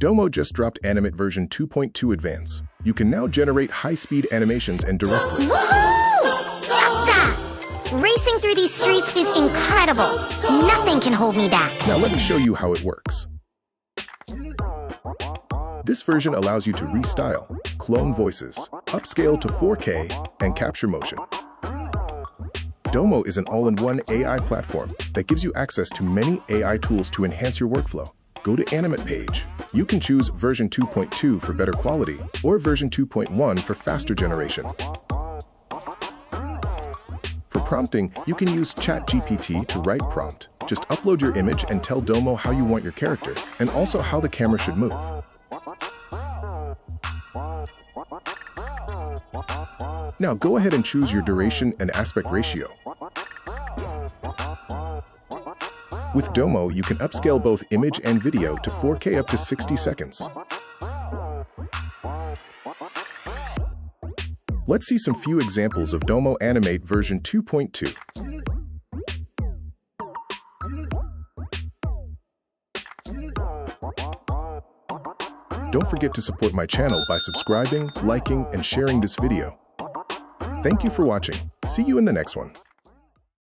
Domo just dropped Animate version 2.2 Advance. You can now generate high-speed animations and directly. Woohoo! Yatta! Racing through these streets is incredible. Nothing can hold me back. Now let me show you how it works. This version allows you to restyle, clone voices, upscale to 4K, and capture motion. Domo is an all-in-one AI platform that gives you access to many AI tools to enhance your workflow. Go to Animate page. You can choose version 2.2 for better quality or version 2.1 for faster generation. For prompting, you can use ChatGPT to write prompt. Just upload your image and tell Domo how you want your character and also how the camera should move. Now go ahead and choose your duration and aspect ratio. With Domo, you can upscale both image and video to 4K up to 60 seconds. Let's see some few examples of Domo Animate version 2.2. Don't forget to support my channel by subscribing, liking, and sharing this video. Thank you for watching. See you in the next one.